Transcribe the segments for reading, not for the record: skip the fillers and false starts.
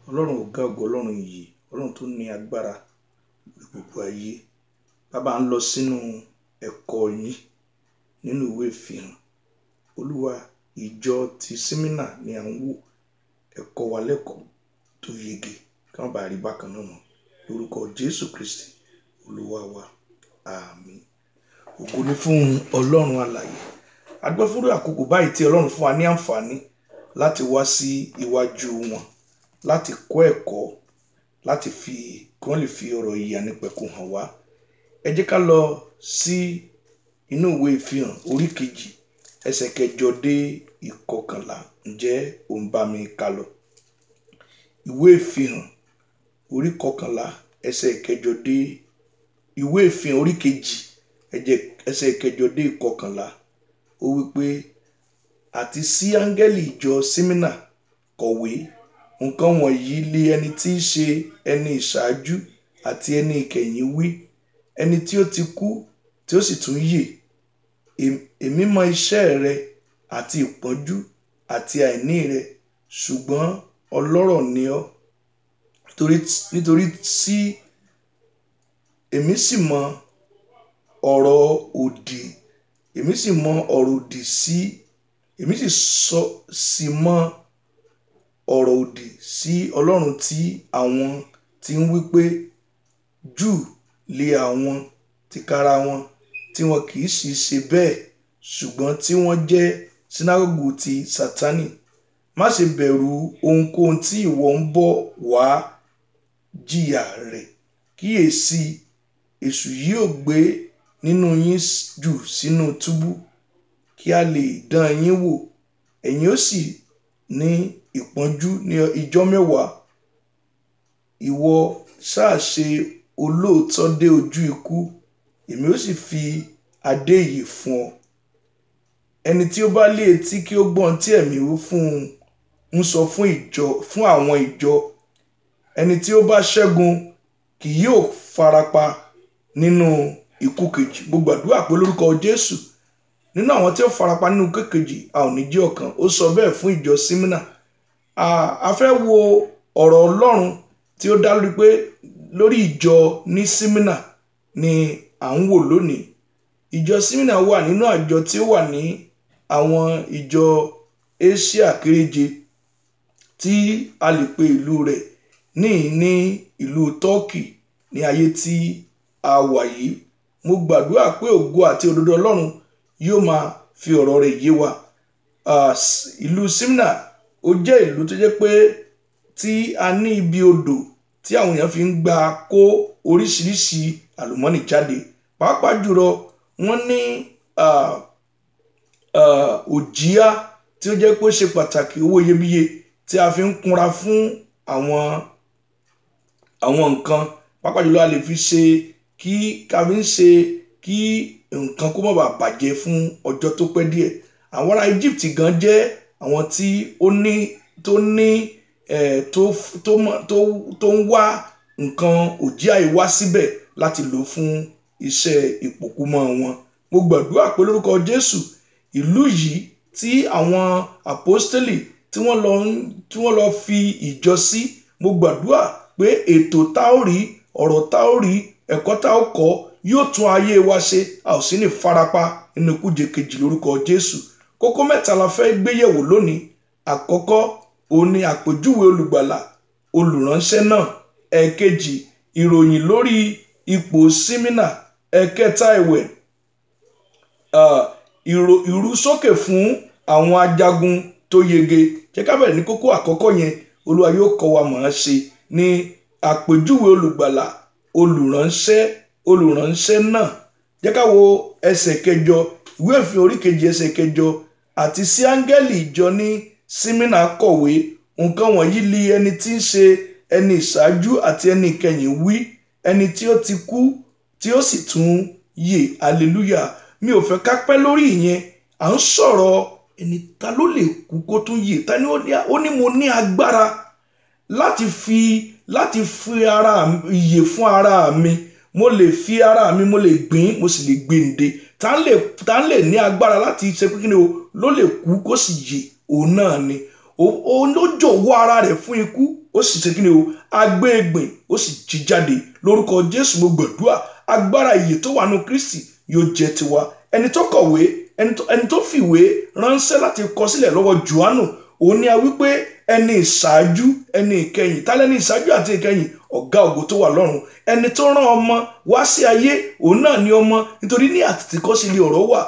Ọlọ́run ọ̀gá ògo, Ọlọ́run ìyè, Ọlọ́run tó ní agbára lórí gbogbo ayé. Bàbá ń lọ sínú ẹ̀kọ́ yín nínú ìwé ìfihàn. Olúwa, ìjọ ti Símínà ni à ń wò. Ẹ̀kọ́ wa lẹ́kọ̀ọ́ tó yege ká má bàa rí bákan náà mọ́. Lórúkọ Jésù Kristi Olúwa wa. Àmín. Ògo ni fún Ọlọ́run alààyè. A dúpẹ́ fún àkókò báyìí tí Ọlọ́run fún wa ní àǹfààní láti wá sí iwájú wọn, láti kọ́ ẹ̀kọ́, láti kí wọ́n lè fi ọ̀rọ̀ ìyè àìnípẹ̀kun hàn wá. Ẹ jẹ́ ká lọ sí inú ìwé ìfihàn orí kejì ẹsẹ̀ 8 dé 11. Ǹjẹ́ ò ń bá mi ká lọ? Ìwé ìfihàn orí 11 ẹsẹ̀ 8 dé ìwé ìfihàn orí kejì ẹsẹ̀ 8 dé 11. Ó wí pé, àti sí áńgẹ́lì ìjọ Símínà kọ̀wé, nǹkan wọ̀nyí lé ẹni tí í ṣe ẹni ìṣáájú àti ẹni ìkẹyìn wí, ẹni tí ó ti kú tí ó sì tún yè. Èmi mọ iṣẹ́ rẹ àti ìpọ́njú àti àìní rẹ, ṣùgbọ́n ọlọ́rọ̀ ni ọ́. Nítorí tí èmi sì mọ ọ̀rọ̀ òdì sí Ọlọ́run tí àwọn tí ń wí pé Júù lé àwọn tìkára wọn, tí wọn kì í sì ṣe bẹ́ẹ̀, ṣùgbọ́n tí wọ́n jẹ́ sínágọ́gù ti Sátánì. Má ṣe bẹ̀rù ohunkóhun tí ìwọ ń bọ̀ wá jìyà rẹ̀. Kíyèsí, èṣù yóò gbé nínú yín jù sínú túbú, kí a lè dán yín wò. Ẹ̀yin ó sì ní ìpọ́njú ní ijọ́ 10. Ìwọ ṣáà ṣe olóòótọ́ dé ojú ikú, èmi ó sì fi adé ìyè fún ọ. Ẹni tí ó bá lé etí kí ó gbọ́ ohun tí ẹ̀mí ń sọ fún àwọn ìjọ. Ẹni tí ó bá ṣẹ́gun kì yóò farapa nínú ikú kejì. Mo gbàdúrà pé lórúkọ Jésù, nínú àwọn tí ó farapa nínú ikú kejì, a ò ní jẹ́ ọ̀kan. Ó sọ bẹ́ẹ̀ fún ìjọ Símínà. A fẹ́ wo ọ̀rọ̀ Ọlọ́run tí ó dá lórí ìjọ ní Símínà ni à ń wò lónìí. Ìjọ Símínà wà nínú àjọ tí ó wà ní àwọn ìjọ Asia kéréje, tí a lè pe ìlú rẹ̀ ní ìlú Turkey ní ayé tí a wà yìí. Mo gbàdúrà pé ògo àti òdodo Ọlọ́run yóò máa fi ọ̀rọ̀ rẹ̀ yé wa. Ìlú Símínà ó jẹ́ ìlú tó jẹ́ pé tí a ní ibi odò tí àwọn èèyàn fi ń gba kó oríṣiríṣi àlùmọ́nì jáde. Pàápàá jùlọ wọ́n ní òjìá tí ó jẹ́ pé ó ṣe pàtàkì, owó iyebíye tí a fi ń kunra fún àwọn nǹkan. Pàápàá jùlọ a lè fi ṣe kí nǹkan kó má bàa bàjẹ́ fún ọjọ́ tó pẹ́ díẹ̀. Àwọn ará Egypt gan jẹ́ àwọn tí tó ń wá nǹkan òjìá yìí wá síbẹ̀ láti lò fún iṣẹ́ ìpòkúmọ́ wọn. Mo gbàdúrà pé lórúkọ Jésù, ìlú yìí tí àwọn àpọ́stélì tí wọ́n lọ fi ìjọ sí, mo gbàdúrà pé ètò tá ó rí, ọ̀rọ̀ tá ó rí, ẹ̀kọ́ tá ó kọ́ yóò tún ayé wa ṣe. A ò sí ní farapa nínú kújẹ kejì lórúkọ Jésù. Kókó 3 la fẹ́ gbéyẹ̀wò lónìí. Àkọ́kọ́, òun ni àpèjúwe olùgbàlà, olùránṣẹ́ náà. Ẹ̀kejì, ìròyìn lórí ipò Símínà. Ẹ̀kẹta ẹ̀wẹ̀, ìrúsókè fún àwọn ajagun tó yege. Jẹ́ ká bẹ̀rẹ̀ ní kókó àkọ́kọ́ yẹn. Olúwa yóò kọ́ wa mọ̀ ọ́n ṣe ní àpèjúwe olùgbàlà, olùránṣẹ́ náà. Jẹ́ ká wo ẹsẹ̀ 8, ìwé ìfihàn orí kejì ẹsẹ̀ 8. Àti sí áńgẹ́lì ìjọ ní Símínà kọ̀wé, nǹkan wọ̀nyí lé ẹni tí ń ṣe ẹni ìṣáájú àti ẹni ìkẹyìn wí, ẹni tí ó ti kú tí ó sì tún yè. Hallelujah. Mi ò fẹ́ ká pẹ́ lórí ìyẹn. À ń sọ̀rọ̀ ẹni ta ló lè kú kó tún yè. Ta ni ó ní mo ní agbára láti fi ìyè fún ara mi. Mo lè fi ara mi, mo lè gbìn, mo sì lè gbèǹde. Ta ń lè ní agbára láti ṣe pé kí ni o ló lè kú kó sì yè. Òun náà ni òun ló jọ̀wọ́ ara rẹ̀ fún ikú, ó sì ṣe kí ni o, agbé egbìn ó sì jí jáde. Lórúkọ Jésù mo gbàdúrà, agbára ìyè tó wà nínú Kristi yóò jẹ́ tiwa. Ẹni tó kọ̀wé, ẹni tó fìwé ránṣẹ́ láti kọ sílẹ̀ lọ́wọ́ Jòhánù, òun ni a wí pé ẹni ìṣáájú ẹni ìkẹyìn. Ta lẹni ìṣáájú àti ìkẹyìn? Ọ̀gá ògo tó wà lọ́run. Ẹni tó rán ọmọ wá sí ayé, òun náà ni ọmọ, nítorí ní àtètèkọ́ṣe ni ọ̀rọ̀ wà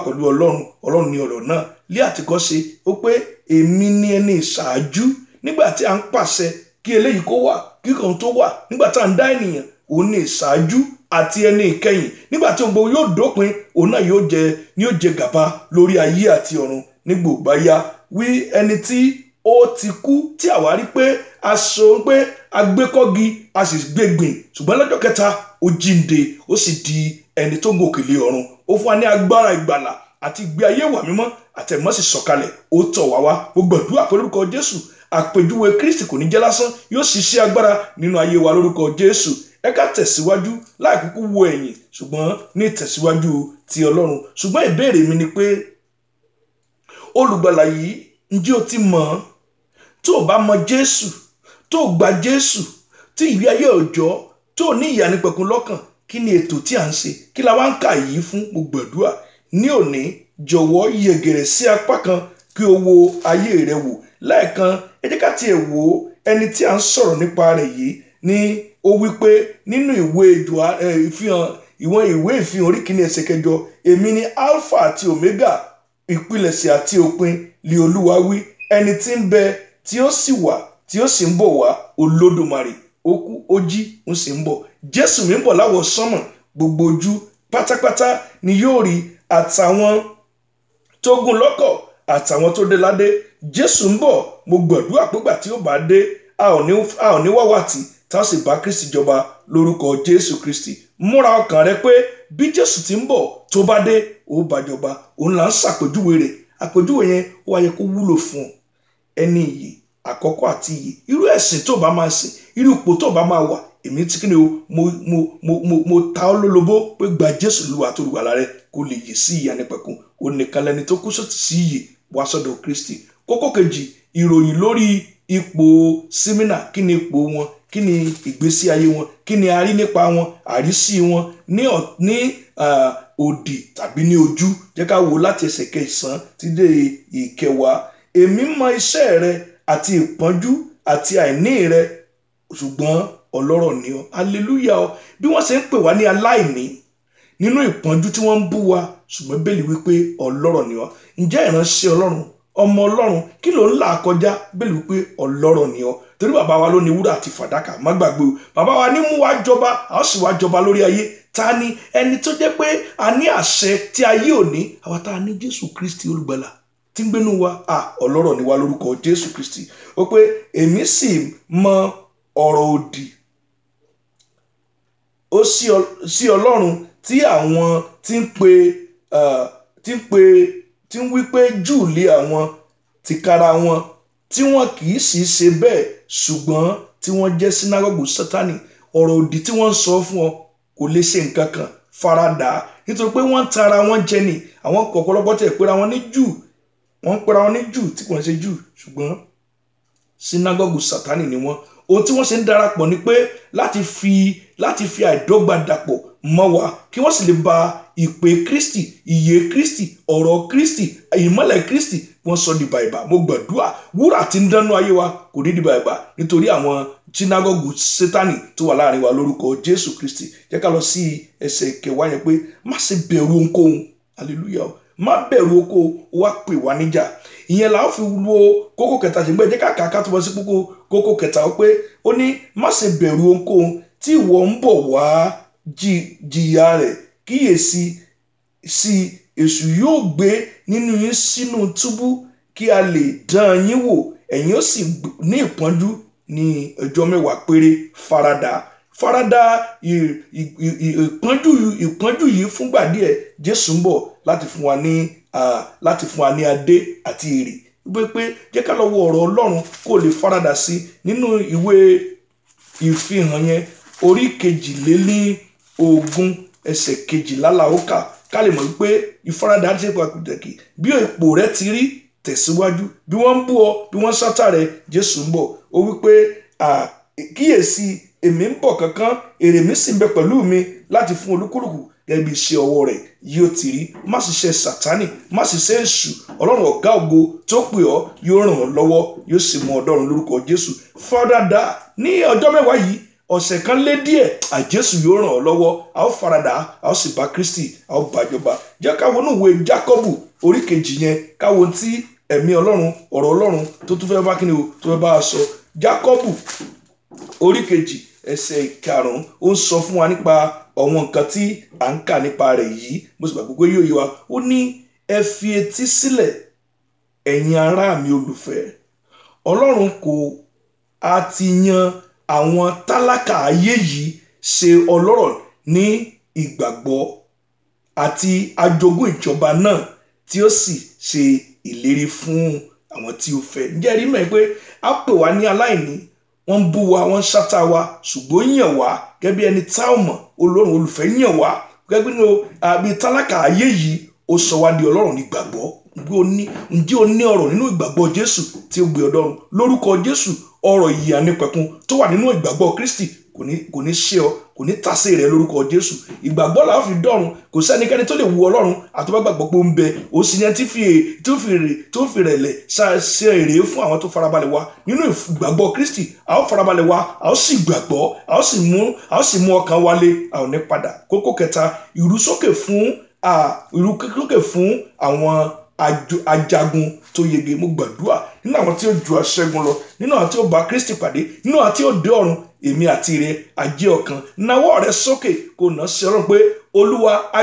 pẹ̀lú Ọlọ́run, Ọlọ́run ni ọ̀rọ̀ náà. Ní àtètèkọ́ṣe ó pé èmi ni ẹni ìṣáájú. Nígbà tí a ń pàṣẹ kí eléyìí kó wà, kí kan tó wà, nígbà tí a ń dá ènìyàn, òun ni ìṣáájú àti ẹni ìkẹyìn. Nígbà tí gbogbo yóò dópin, òun náà yóò jẹ gàba lórí ayé àti ọ̀run nígbò bá yá. Wí ẹni tí ó ti kú, tí àwa rí pé a sọ pé a gbé kọ́gi a sì gbé gbìn, ṣùgbọ́n lọ́jọ́ kẹta ó jíǹde, ó sì di ẹni tó gòkè lé ọ̀run. Ó fún wa ní agbára ìgbàlà àti ìgbé ayé wà mímọ́, àtẹ̀mọ́ sì sọ̀kalẹ̀, ó tọ̀ wá wá. Mo gbàdúrà pé lórúkọ Jésù àpèjúwe Kristi kò ní jẹ́ lásán, yóò ṣiṣẹ́ agbára nínú ayé wa lórúkọ Jésù. Ẹ ká tẹ̀síwájú láì kúkú wo ẹ̀yìn, ṣùgbọ́n ní ìtẹ̀síwájú ti Ọlọ́run. Ṣùgbọ́n ìbéèrè mi ni pé olùgbàlà yìí, ǹjẹ́ o ti mọ̀ ọ́n? Tó o bá mọ Jésù, tó o gba Jésù, tí ìgbé ayé ọjọ́ tó o ní ìyànípẹ̀kun lọ́kàn, kí ni ètò tí à ń ṣe? Kí la wá ń kà yìí fún? Mo gbàdúrà ní òní, jọ̀wọ́ yẹ̀gẹ̀rẹ̀ sí apá kan kí o wo ayé rẹ wò. Lẹ́ẹ̀kan, ẹ jẹ́ ká tiẹ̀ wo ẹni tí à ń sọ̀rọ̀ nípa rẹ̀ yìí. Ní ó wí pé nínú ìwé ìfihàn orí kìíní ẹsẹ̀ 8, èmi ni Alpha àti Omega, ìpilẹ̀ṣẹ̀ àti òpin li Olúwa wí, ẹni tí ń bẹ, tí ó sì wà, tí ó sì ń bọ̀ wá, Olódùmarè. Ó kú, ó jí, ó sì ń bọ̀. Jésù mi ń bọ̀ láwọ̀ sánmọ̀, gbogbo ojú pátápátá ni yóò rí, àtàwọn tó gùn lọ́kọ̀ àtàwọn tó dé ládé. Jésù ń bọ̀. Mo gbàdúrà pé ìgbà tí ó bá dé, a ò ní wáwàtí, tá a sì bá Kristi jọba lórúkọ Jésù Kristi. Múra ọkàn rẹ pé bí Jésù ti ń bọ̀, tó bá dé, ó bá jọba. Òun là ń ṣàpèjúwe rẹ̀. Àpèjúwe yẹn ó wáyé kó wúlò fún ọ. Ẹni ìyè àkọ́kọ́ àti ìyè. Irú ẹ̀sìn tó bá máa sìn, irú ipò tó bá máa wà, èmi tí kí ni o, mo ta ọ́ lólobó pé gba Jésù Olúwa àti olùgbàlà rẹ kó lè yè sí ìyànípẹ̀kun. Òun nìkan lẹni tó kú sí ìyè wá sọ́dọ̀ Kristi. Kókó kejì, ìròyìn lórí ipò Símínà. Kí ni ipò wọn? Kí ni ìgbésí ayé wọn? Kí ni a rí nípa wọn, àrísí wọn ní òdì tàbí ní ojú? Jẹ́ ká wò láti ẹsẹ̀ 9 tí dé 10. Èmi mọ iṣẹ́ rẹ àti ìpọ́njú àti àìní rẹ, ṣùgbọ́n ọlọ́rọ̀ ni ọ́. Hallelujah o. Bí wọ́n ṣe ń pè wá ní aláìní nínú ìpọ́njú tí wọ́n ń bú wa, ṣùgbọ́n Bíbélì wípé ọlọ́rọ̀ ni ọ́. Ǹjẹ́ ìránṣẹ́ Ọlọ́run, ọmọ Ọlọ́run, kí ló ń là kọjá? Bíbélì wípé ọlọ́rọ̀ ni ọ́. Torí bàbá wa ló ní wúrà àti fàdákà, má gbàgbé o. Bàbá wa ní mú wa jọba, a ó sì wá jọba lórí ayé. Ta ni ẹni tó jẹ́ pé a ní àṣẹ tí ayé ò ní? Àwa tá a ní Jésù Kristi olùgbàlà tí ń gbénú wa, ọlọ́rọ̀ ni wa lórúkọ Jésù Kristi. Ó pé èmi sì mọ ọ̀rọ̀ òdì ó sí Ọlọ́run tí àwọn tí ń wí pé Júù lé àwọn tìkára wọn, tí wọn kì í sì ṣe bẹ́ẹ̀, ṣùgbọ́n tí wọ́n jẹ́ sínágọ́gù Sátánì. Ọ̀rọ̀ òdì tí wọ́n ń sọ fún ọ kò lè ṣe nǹkan kan, faradà, nítorí pé wọ́n ń tara wọn jẹ ni. Àwọn ọ̀pọ̀lọpọ̀ tẹ̀ pera wọn ní Júù, wọ́n ń pera wọn ní Júù tí kò ń ṣe Júù, ṣùgbọ́n sínágọ́gù Sátánì ni wọ́n. Ohun tí wọ́n ṣe ń darapọ̀ ni pé láti fi àìdọ́gba dàpọ̀ mọ́ wa, kí wọ́n sì lè ba ìpè Kristi, ìyè Kristi, ọ̀rọ̀ Kristi, ìmọ́lẹ̀ Kristi wọ́n sọ di bàìbà. Mo gbàdúrà wúrà tí ń dánú ayé wa kò ní di bàìbà nítorí àwọn sínágọ́gù Sátánì tó wà láàrin wa lórúkọ Jésù Kristi. Jẹ́ ká lọ sí ẹsẹ̀ 10 yẹn pé má ṣe bẹ̀rù ohunkóhun. Hallelujah. Má bẹ̀rù ohunkóhun, ó wá pè wá níjà. Ìyẹn là ń fi wo kókó kẹta, ṣùgbọ́n jẹ́ ká kà tó bọ́ sí kókó kẹta. Ó pé ó ní má ṣe bẹ̀rù ohunkóhun tí ìwọ ń bọ̀ wá jìyà rẹ̀. Kíyèsí sí èṣù yóò gbé nínú yín sínú túbú kí a lè dán yín wò, ẹ̀yin ó sì ní ìpọ́njú ní ọjọ́ 10 péré. Farada ìpọ́njú yìí fúngbà díẹ̀. Jésù ń bọ̀ láti fún wa ní adé àti èrè. Wípé jẹ́ ká lọ wo ọ̀rọ̀ Ọlọ́run kó lè farada sí nínú ìwé ìfihàn yẹn orí 22 ẹsẹ̀ 12 láòkà, ká lè mọ̀ wípé ìfaradà ṣe pàtàkì. Bí ipò rẹ ti rí, tẹ̀síwájú bí wọ́n ń bú ọ bí wọ́n sátà rẹ Jésù ń bọ̀ ó wí pé kíyèsí èmi ń bọ̀ kánkán èrè mi sì ń bẹ pẹ̀lú mi láti fún olúkúlùkù gẹ́gẹ́ bí iṣẹ́ ọwọ́ rẹ̀ yóò ti rí. Má ṣiṣẹ́ Sátánì, má ṣiṣẹ́ èṣù. Ọlọ́run ọ̀gá ògo tó pè ọ́ yóò ràn ọ́ lọ́wọ́, yóò sì mú ọdọ́run lórúkọ Jésù. Faradà ní ọjọ́ mẹ́wàá yìí, ọ̀sẹ̀ kan lé díẹ̀, Jésù yóò ràn ọ́ lọ́wọ́. A ó faradà, a ó sì bá Kristi, a ó bàjọba. Jẹ́ ká wọnú ìwé Jákọ́bù orí kejì yẹn, ká wo tí ẹ̀mí Ọlọ́run, ọ̀rọ̀ Ọlọ́run tó tún fẹ́ bá kíni o, tó fẹ́ bá a sọ. Jákọ́bù orí kejì ẹsẹ̀ ìkarùn-ún ó ń sọ fún wa nípa àwọn nǹkan tí à ń kà nípa rẹ̀ yìí. Mo sì gbàgbọ́ pé yóò yé wa. Ó ní ẹ fi etí sílẹ̀ ẹ̀yin ará mi olùfẹ́. Ọlọ́run kò á ti yan àwọn tálákà ayé yìí ṣe ọlọ́rọ̀ ní ìgbàgbọ́ àti ajogún ìjọba náà tí ó sì ṣe ìlérí fún àwọn tí ó fẹ́. Ǹjẹ́ rí mọ̀ pé a pè wá ní aláìní, wọ́n ń bú wa, wọ́n ń ṣátá wa, ṣùgbọ́n yàn wá gẹ́gẹ́ bí ẹni tá ò mọ̀. Ọlọ́run olùfẹ́ yàn wá gẹ́gẹ́ bí àbí tálákà ayé yìí ó sọ wá di ọlọ́run ní ìgbàgbọ́. Ǹjẹ́ o ní ọ̀rọ̀ nínú ìgbàgbọ́ Jésù tí ó gbé ọdọ́run lórúkọ Jésù? Ọ̀rọ̀ ìyè ànípẹ̀kun tó wà nínú ìgbàgbọ́ Kristi kò ní ṣe ọ, kò ní tàsé rẹ lórúkọ Jésù. Ìgbàgbọ́ la fi dọ́run. Kò sẹ́nikẹ́ni tó lè wu Ọlọ́run àtọ́bá gbàgbọ́ pé ó ń bẹ. Ó sì yẹn tó fi rẹ̀lẹ̀ ṣe èrè fún àwọn tó farabalẹ̀ wá nínú ìgbàgbọ́ Kristi. A ó farabalẹ̀ wá, a ó sì gbàgbọ́, a ó sì mú ọkàn wálé, a ò ní padà. Kókó kẹta, ìrúsókè fún àwọn ajagun tó yege. Mo gbàdúrà nínú àwọn tí ó ju aṣẹ́gun lọ, nínú àwọn tí ó bá Kristi pàdé, nínú àwọn tí ó dé ọ̀run, èmi àti rẹ ajé ọ̀kan. Nawọ́ rẹ sókè kò ná sí Ọlọ́run pé Olúwa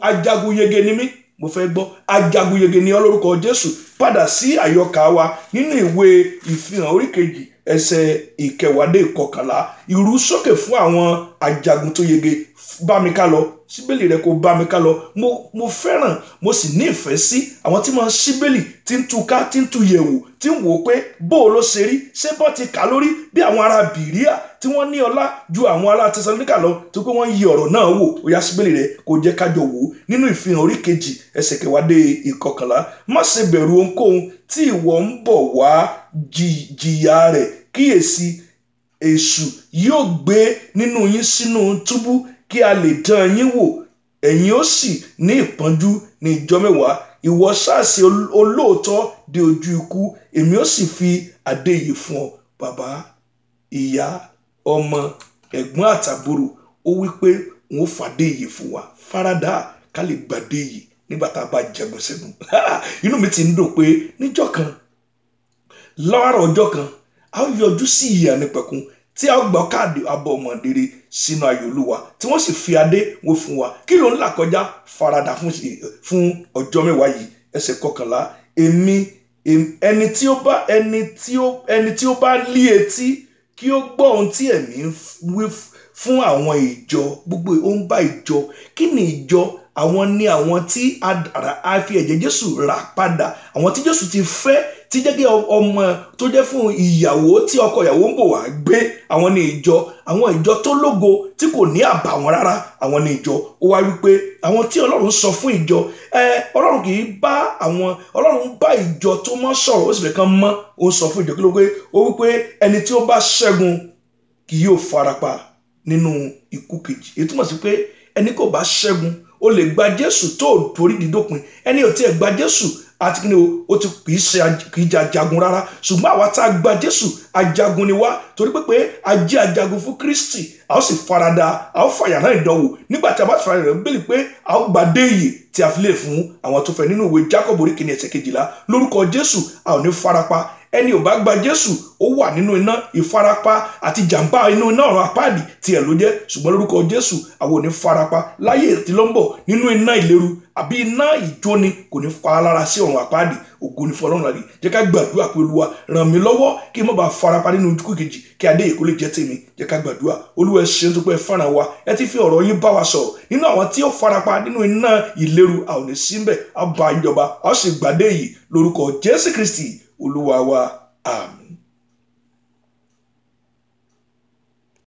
ajagun yege ni mí. Mo fẹ́ gbọ́ ajagun yege ni ọ lórúkọ Jésù. Padà sí àyọkà wa nínú ìwé Ìfihàn orí kejì ẹsẹ̀ ìkẹwàá dé ìkọkànlá. Ìrúsókè fún àwọn ajagun tó yege. Bá mi ká lọ, síbélì rẹ kò bá mi ká lọ. Mo fẹ́ràn, mo sì ní ìfẹ́ sí àwọn tí máa ń síbélì tí ń tú ká, tí ń tú yẹ̀wò, tí ń wò pé bó ló ṣe rí, ṣé bọ́ ti kà lórí bí àwọn ará Bìríà tí wọ́n ní ọlá ju àwọn ará Tẹsalóníkà lọ, tó pé wọ́n yí ọ̀rọ̀ náà wò. Ó yá síbélì rẹ kò jẹ́ kájọ wò nínú Ìfihàn orí kejì ẹsẹ̀ kẹwàá dé ìkọkànlá. Má ṣe bẹ̀rù ohunkóhun tí ìwọ ń bọ̀ wá jìyà rẹ̀. Kíyèsí, èṣù yóò gbé nínú yín sínú túbú kí a lè dán yín wò, ẹ̀yin ó sì ní ìpọ́njú ní ìjọ́ mẹ́wàá. Ìwọ ṣáàṣì olóòótọ́ dé ojú ikú, èmi ó sì fi adé ìyè fún ọ. Bàbá, ìyá, ọmọ, ẹ̀gbọ́n àtàbúrò, ó wí pé òun ó fàdé ìyè fún wa. Faradà ká lè gbàdé ìyè nígbà tá a bá jagun ṣẹ́gun. Inú mi ti ń dùn pé níjọ́ kan, láàárọ̀ ọjọ́ kan, a ó yọjú sí ìyè ànípẹ̀kun tí a ó gbọ́ káàdì abọ́ ọmọdére sínú ayọ̀ Olúwa tí wọ́n sì fi adé wọn fún wa. Kí ló ń là kọjá? Faradà fún ọjọ́ mẹ́wàá yìí. Ẹsẹ̀ kọkànlá, ẹni tí ó bá lí etí kí ó gbọ́ ohun tí ẹ̀mí ń wí fún àwọn ìjọ gbogbo. Ó ń bá ìjọ. Kí ni ìjọ? Àwọn ni àwọn tí a fi ẹ̀jẹ̀ Jésù rà padà, àwọn tí Jésù ti fẹ́, tí jẹ́ kí ọmọ tó jẹ́ fún ìyàwó tí ọkọ ìyàwó ń bọ̀ wá gbé. Àwọn ni ìjọ. Àwọn ìjọ tó lógo tí kò ní àbàwọ́n rárá, àwọn ni ìjọ. Ó wá wípé àwọn tí Ọlọ́run sọ fún ìjọ, Ọlọ́run kì í bá Ọlọ́run bá ìjọ tó mọ́ sọ̀rọ̀, ó sì fẹ́ kán mọ́. Ó sọ fún ìjọ kí ló pé? Ó wípé ẹni tí ó bá ṣẹ́gun kì yóò farapa nínú ikú kejì. Èyí túmọ̀ sí pé ẹni kò bá ṣẹ́gun, ó lè gba Jésù tó torí dídópin. Ẹni ò tiẹ̀ gba Jésù àti kí ni ó ti kì í jẹ́ ajagun rárá. Ṣùgbọ́n àwa tá a gba Jésù, ajagun ni wá, torí pé a jẹ́ ajagun fún Kristi. A ó sì farada, a ó fàyà náà ìdánwò. Nígbà tí a bá farada rẹ̀ bẹ́ẹ̀ pé a ó gba dé ìyè tí a fi lè fún àwọn tó fẹ́ nínú ìwé Jákọ́bù orí kìíní ẹsẹ̀ kejìlá. Lórúkọ Jésù a ò ní farapa. Ẹni ò bá gba Jésù, ó wà nínú iná ìfarapa àti jàǹbá inú iná ọ̀run àpáàdì tí ẹ̀ ló jẹ́. Ṣùgbọ́n lórúkọ Jésù àwọn ò ní farapa láyé tí ló ń bọ̀ nínú iná ìléru àbí iná ìjóni, kò ní fa lára sí ọ̀run àpáàdì. Ògo ni fún Ọlọ́run láyé. Jẹ́ ká gbàdúrà pé Olúwa ràn mí lọ́wọ́ kí n má bàa farapa nínú ikú kejì, kí adé ìkó lè jẹ́ tèmi. Jẹ́ ká gbàdúrà. Olúwa ẹ ṣeun tó pé ẹ fẹ́ràn wa, ẹ ti fi ọ̀rọ̀ yín bá wa sọ̀rọ̀. Nínú àwọn tí ó farapa nínú iná ìléru, a ò ní sí ńbẹ̀, a bá ìjọba, a ó sì gbàdé yìí lórúkọ Jésù Kristi Olúwa wa. Àmín.